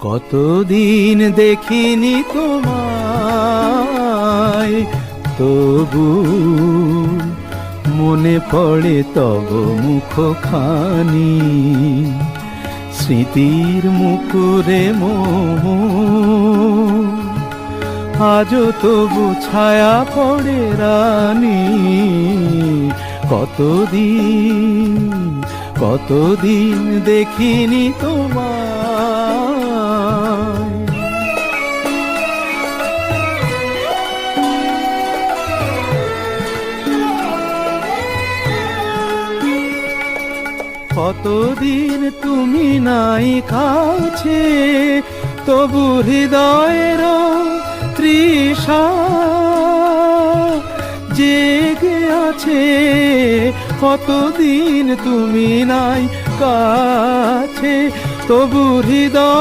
কতদিন দেখিনি তোমায়, তবু মনে পড়ে তব মুখখানি। স্মৃতির মুকুরে মোহ আজও তবু ছায়া পড়ে রানী। কতদিন দেখিনি তোমায়। কতদিন তুমি নাই কাছে, তবু হৃদয়ের তৃষা জেগে আছে। কতদিন তুমি নাই কাছে, তবু হৃদয়